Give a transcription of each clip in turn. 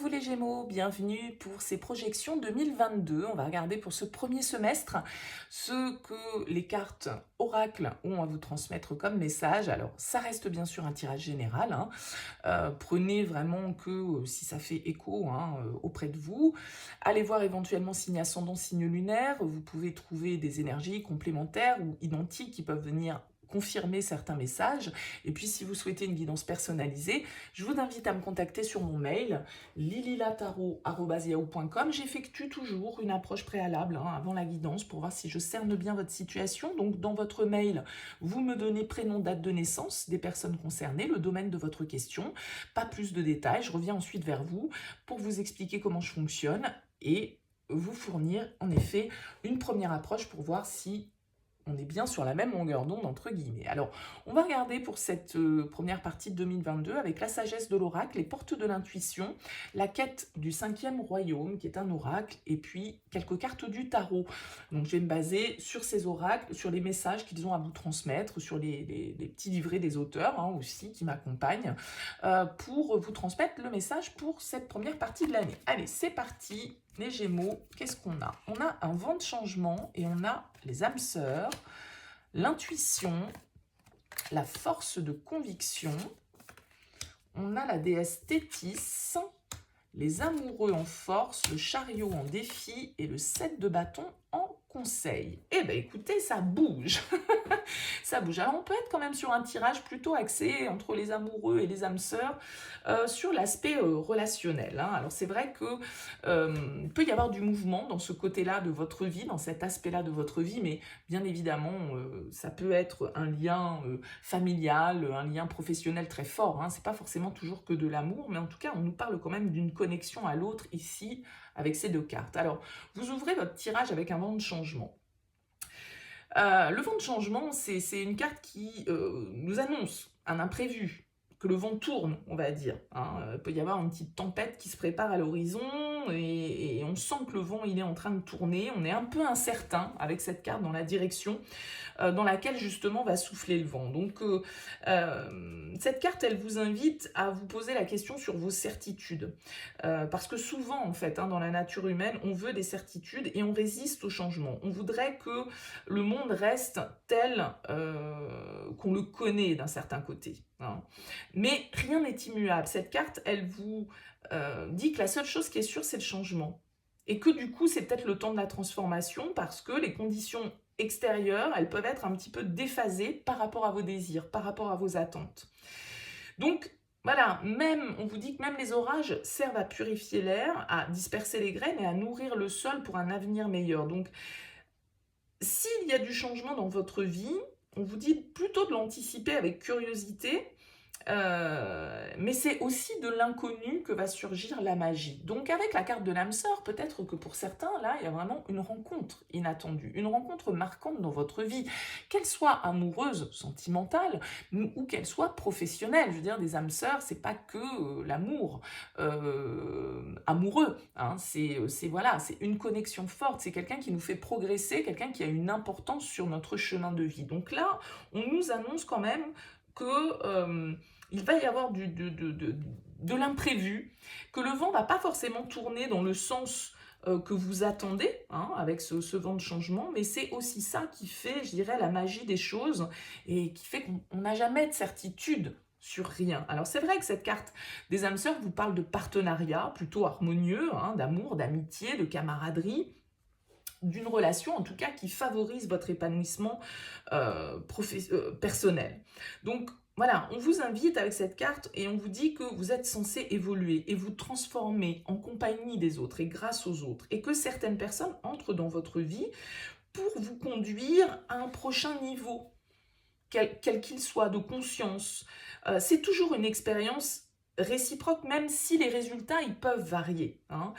vous les Gémeaux, bienvenue pour ces projections 2022. On va regarder pour ce premier semestre ce que les cartes Oracle ont à vous transmettre comme message. Alors ça reste bien sûr un tirage général, hein. Prenez vraiment que si ça fait écho, hein, auprès de vous. Allez voir éventuellement signe ascendant, signe lunaire. Vous pouvez trouver des énergies complémentaires ou identiques qui peuvent venir confirmer certains messages. Et puis si vous souhaitez une guidance personnalisée, je vous invite à me contacter sur mon mail lililatarot@yahoo.com. J'effectue toujours une approche préalable, hein, avant la guidance pour voir si je cerne bien votre situation. Donc dans votre mail, vous me donnez prénom, date de naissance des personnes concernées, le domaine de votre question, pas plus de détails. Je reviens ensuite vers vous pour vous expliquer comment je fonctionne et vous fournir en effet une première approche pour voir si on est bien sur la même longueur d'onde, entre guillemets. Alors, on va regarder pour cette première partie de 2022 avec la sagesse de l'oracle, les portes de l'intuition, la quête du 5e royaume, qui est un oracle, et puis quelques cartes du tarot. Donc, je vais me baser sur ces oracles, sur les messages qu'ils ont à vous transmettre, sur les petits livrets des auteurs, hein, aussi, qui m'accompagnent, pour vous transmettre le message pour cette première partie de l'année. Allez, c'est parti. Les Gémeaux, qu'est-ce qu'on a? On a un vent de changement et on a les âmes sœurs, l'intuition, la force de conviction, on a la déesse Thétis, les amoureux en force, le chariot en défi et le 7 de bâton en conseil. Eh bien écoutez, ça bouge. Ça bouge. Alors on peut être quand même sur un tirage plutôt axé entre les amoureux et les âmes sœurs sur l'aspect relationnel, hein. Alors c'est vrai que peut y avoir du mouvement dans ce côté-là de votre vie, dans cet aspect-là de votre vie, mais bien évidemment ça peut être un lien familial, un lien professionnel très fort, hein. C'est pas forcément toujours que de l'amour, mais en tout cas on nous parle quand même d'une connexion à l'autre ici avec ces deux cartes. Alors vous ouvrez votre tirage avec un vent de changement. Le vent de changement, c'est une carte qui nous annonce un imprévu, que le vent tourne, on va dire, hein. Il peut y avoir une petite tempête qui se prépare à l'horizon et on sent que le vent il est en train de tourner. On est un peu incertain avec cette carte dans la direction dans laquelle justement va souffler le vent. Donc cette carte, elle vous invite à vous poser la question sur vos certitudes. Parce que souvent, en fait, hein, dans la nature humaine, on veut des certitudes et on résiste au changement. On voudrait que le monde reste tel qu'on le connaît d'un certain côté, hein. Mais rien n'est immuable. Cette carte, elle vous dit que la seule chose qui est sûre, c'est le changement. Et que du coup, c'est peut-être le temps de la transformation parce que les conditions extérieures, elles peuvent être un petit peu déphasées par rapport à vos désirs, par rapport à vos attentes. Donc, voilà, même, on vous dit que même les orages servent à purifier l'air, à disperser les graines et à nourrir le sol pour un avenir meilleur. Donc, s'il y a du changement dans votre vie, on vous dit plutôt de l'anticiper avec curiosité, mais c'est aussi de l'inconnu que va surgir la magie. Donc avec la carte de l'âme sœur, peut-être que pour certains, là, il y a vraiment une rencontre inattendue, une rencontre marquante dans votre vie, qu'elle soit amoureuse, sentimentale, ou qu'elle soit professionnelle. Je veux dire, des âmes sœurs, c'est pas que l'amour amoureux, hein. Voilà, c'est une connexion forte, c'est quelqu'un qui nous fait progresser, quelqu'un qui a une importance sur notre chemin de vie. Donc là, on nous annonce quand même que il va y avoir de l'imprévu, que le vent ne va pas forcément tourner dans le sens que vous attendez, hein, avec ce vent de changement, mais c'est aussi ça qui fait, je dirais, la magie des choses et qui fait qu'on n'a jamais de certitude sur rien. Alors c'est vrai que cette carte des âmes sœurs vous parle de partenariat plutôt harmonieux, hein, d'amour, d'amitié, de camaraderie, d'une relation en tout cas qui favorise votre épanouissement personnel. Donc voilà, on vous invite avec cette carte et on vous dit que vous êtes censé évoluer et vous transformer en compagnie des autres et grâce aux autres, et que certaines personnes entrent dans votre vie pour vous conduire à un prochain niveau, quel qu'il soit, de conscience. C'est toujours une expérience réciproque, même si les résultats ils peuvent varier, hein.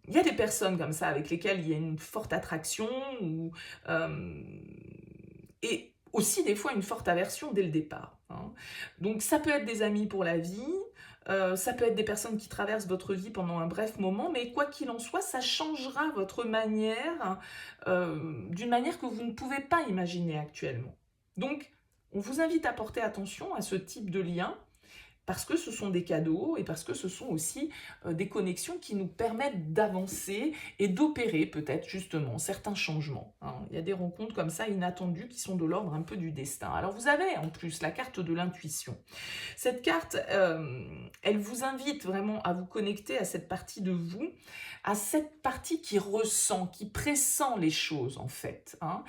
Il y a des personnes comme ça avec lesquelles il y a une forte attraction et aussi des fois une forte aversion dès le départ, hein. Donc ça peut être des amis pour la vie, ça peut être des personnes qui traversent votre vie pendant un bref moment, mais quoi qu'il en soit, ça changera votre manière d'une manière que vous ne pouvez pas imaginer actuellement. Donc on vous invite à porter attention à ce type de lien parce que ce sont des cadeaux et parce que ce sont aussi des connexions qui nous permettent d'avancer et d'opérer peut-être justement certains changements, hein. Il y a des rencontres comme ça inattendues qui sont de l'ordre un peu du destin. Alors vous avez en plus la carte de l'intuition. Cette carte, elle vous invite vraiment à vous connecter à cette partie de vous, à cette partie qui ressent, qui pressent les choses en fait, hein,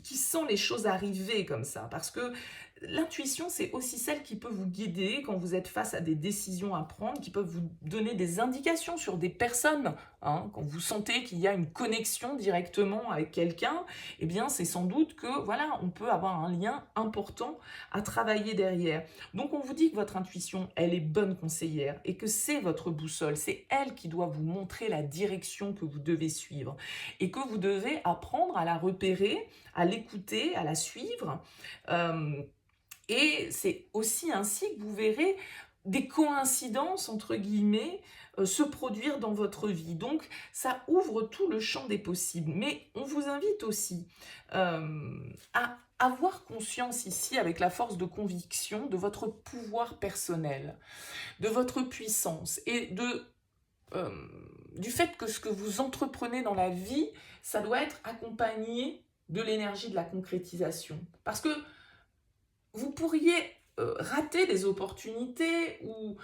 qui sent les choses arriver comme ça, parce que l'intuition, c'est aussi celle qui peut vous guider quand vous êtes face à des décisions à prendre, qui peuvent vous donner des indications sur des personnes, hein. Quand vous sentez qu'il y a une connexion directement avec quelqu'un, eh bien, c'est sans doute que, voilà, on peut avoir un lien important à travailler derrière. Donc, on vous dit que votre intuition, elle est bonne conseillère et que c'est votre boussole, c'est elle qui doit vous montrer la direction que vous devez suivre et que vous devez apprendre à la repérer, à l'écouter, à la suivre. Et c'est aussi ainsi que vous verrez des coïncidences, entre guillemets, se produire dans votre vie. Donc, ça ouvre tout le champ des possibles. Mais on vous invite aussi à avoir conscience ici, avec la force de conviction, de votre pouvoir personnel, de votre puissance et du fait que ce que vous entreprenez dans la vie, ça doit être accompagné de l'énergie de la concrétisation. Parce que vous pourriez rater des opportunités ou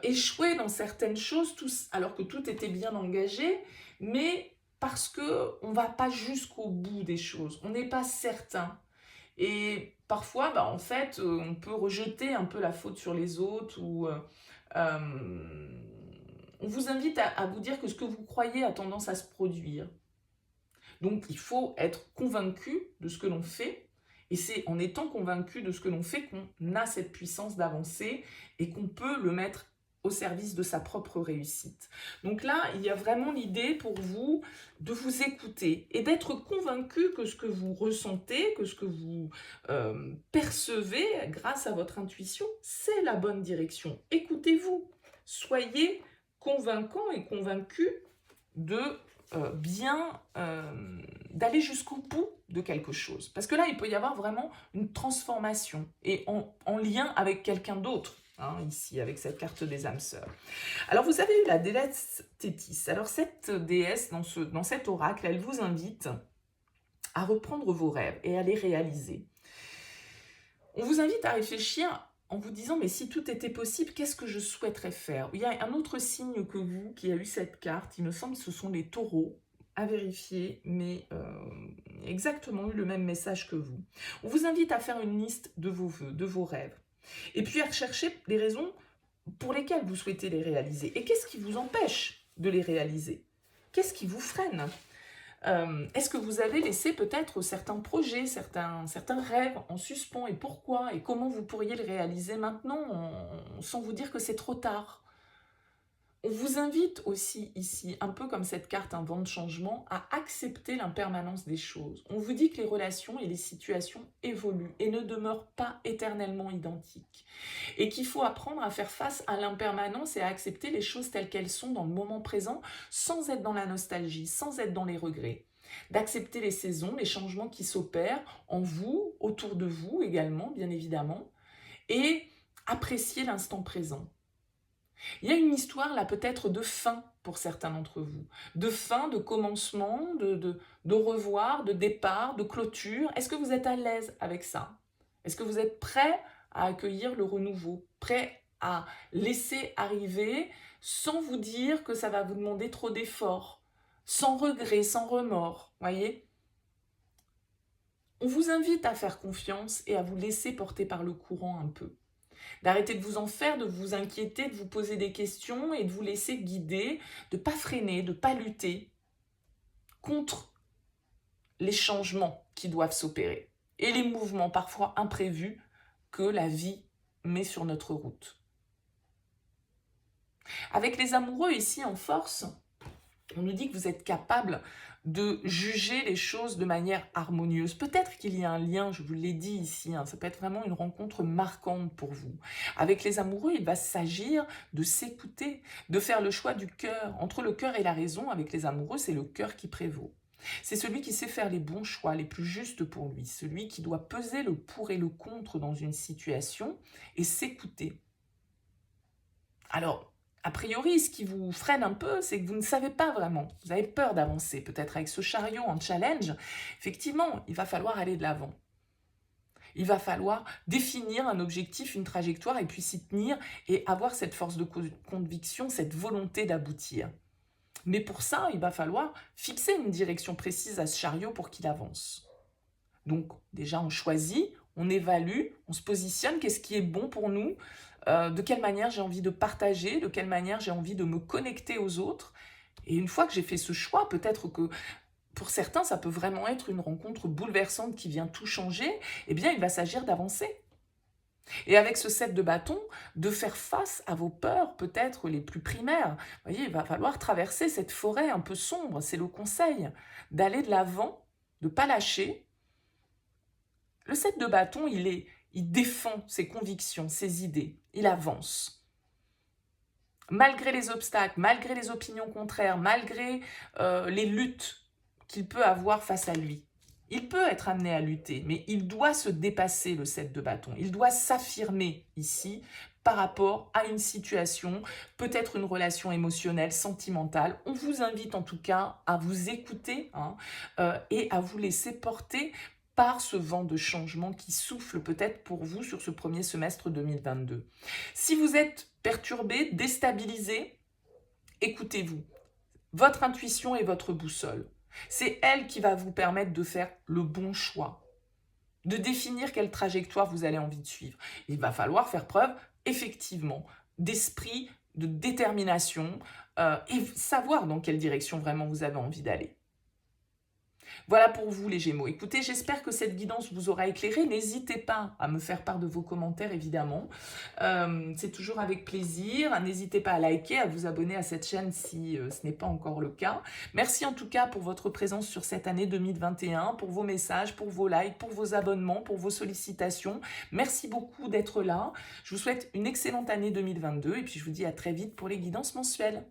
échouer dans certaines choses alors que tout était bien engagé, mais parce qu'on ne va pas jusqu'au bout des choses, on n'est pas certain. Et parfois, en fait, on peut rejeter un peu la faute sur les autres ou on vous invite à vous dire que ce que vous croyez a tendance à se produire. Donc, il faut être convaincu de ce que l'on fait. Et c'est en étant convaincu de ce que l'on fait qu'on a cette puissance d'avancer et qu'on peut le mettre au service de sa propre réussite. Donc là, il y a vraiment l'idée pour vous de vous écouter et d'être convaincu que ce que vous ressentez, que ce que vous percevez grâce à votre intuition, c'est la bonne direction. Écoutez-vous, soyez convaincant et convaincu de d'aller jusqu'au bout de quelque chose. Parce que là, il peut y avoir vraiment une transformation et en lien avec quelqu'un d'autre, hein, ici, avec cette carte des âmes sœurs. Alors, vous avez eu la déesse Thétis. Alors, cette déesse, dans cet oracle, elle vous invite à reprendre vos rêves et à les réaliser. On vous invite à réfléchir en vous disant, mais si tout était possible, qu'est-ce que je souhaiterais faire? Il y a un autre signe que vous qui a eu cette carte, il me semble que ce sont les taureaux, à vérifier, mais exactement eu le même message que vous. On vous invite à faire une liste de vos vœux, de vos rêves, et puis à rechercher les raisons pour lesquelles vous souhaitez les réaliser. Et qu'est-ce qui vous empêche de les réaliser? Qu'est-ce qui vous freine? Est-ce que vous avez laissé peut-être certains projets, certains rêves en suspens et pourquoi? Et comment vous pourriez les réaliser maintenant sans vous dire que c'est trop tard? On vous invite aussi ici, un peu comme cette carte Un vent de changement, à accepter l'impermanence des choses. On vous dit que les relations et les situations évoluent et ne demeurent pas éternellement identiques. Et qu'il faut apprendre à faire face à l'impermanence et à accepter les choses telles qu'elles sont dans le moment présent, sans être dans la nostalgie, sans être dans les regrets. D'accepter les saisons, les changements qui s'opèrent en vous, autour de vous également, bien évidemment, et apprécier l'instant présent. Il y a une histoire là peut-être de fin pour certains d'entre vous, de fin, de commencement, de revoir, de départ, de clôture. Est-ce que vous êtes à l'aise avec ça? Est-ce que vous êtes prêt à accueillir le renouveau, prêt à laisser arriver sans vous dire que ça va vous demander trop d'efforts, sans regret, sans remords, voyez? On vous invite à faire confiance et à vous laisser porter par le courant un peu. D'arrêter de vous en faire, de vous inquiéter, de vous poser des questions et de vous laisser guider, de ne pas freiner, de ne pas lutter contre les changements qui doivent s'opérer et les mouvements parfois imprévus que la vie met sur notre route. Avec les amoureux ici en force, on nous dit que vous êtes capable de juger les choses de manière harmonieuse. Peut-être qu'il y a un lien, je vous l'ai dit ici, ça peut être vraiment une rencontre marquante pour vous. Avec les amoureux, il va s'agir de s'écouter, de faire le choix du cœur. Entre le cœur et la raison, avec les amoureux, c'est le cœur qui prévaut. C'est celui qui sait faire les bons choix, les plus justes pour lui, celui qui doit peser le pour et le contre dans une situation et s'écouter. Alors, a priori, ce qui vous freine un peu, c'est que vous ne savez pas vraiment. Vous avez peur d'avancer, peut-être avec ce chariot en challenge. Effectivement, il va falloir aller de l'avant. Il va falloir définir un objectif, une trajectoire, et puis s'y tenir et avoir cette force de conviction, cette volonté d'aboutir. Mais pour ça, il va falloir fixer une direction précise à ce chariot pour qu'il avance. Donc déjà, on choisit, on évalue, on se positionne, qu'est-ce qui est bon pour nous, de quelle manière j'ai envie de partager, de quelle manière j'ai envie de me connecter aux autres. Et une fois que j'ai fait ce choix, peut-être que pour certains, ça peut vraiment être une rencontre bouleversante qui vient tout changer, eh bien, il va s'agir d'avancer. Et avec ce 7 de bâton, de faire face à vos peurs, peut-être les plus primaires. Vous voyez, il va falloir traverser cette forêt un peu sombre, c'est le conseil, d'aller de l'avant, de ne pas lâcher. Le 7 de bâton, il défend ses convictions, ses idées, il avance. Malgré les obstacles, malgré les opinions contraires, malgré les luttes qu'il peut avoir face à lui. Il peut être amené à lutter, mais il doit se dépasser, le 7 de bâton. Il doit s'affirmer ici par rapport à une situation, peut-être une relation émotionnelle, sentimentale. On vous invite en tout cas à vous écouter et à vous laisser porter par ce vent de changement qui souffle peut-être pour vous sur ce premier semestre 2022. Si vous êtes perturbé, déstabilisé, écoutez-vous. Votre intuition est votre boussole. C'est elle qui va vous permettre de faire le bon choix, de définir quelle trajectoire vous avez envie de suivre. Il va falloir faire preuve, effectivement, d'esprit, de détermination et savoir dans quelle direction vraiment vous avez envie d'aller. Voilà pour vous les Gémeaux. Écoutez, j'espère que cette guidance vous aura éclairé. N'hésitez pas à me faire part de vos commentaires, évidemment. C'est toujours avec plaisir. N'hésitez pas à liker, à vous abonner à cette chaîne si ce n'est pas encore le cas. Merci en tout cas pour votre présence sur cette année 2021, pour vos messages, pour vos likes, pour vos abonnements, pour vos sollicitations. Merci beaucoup d'être là. Je vous souhaite une excellente année 2022 et puis je vous dis à très vite pour les guidances mensuelles.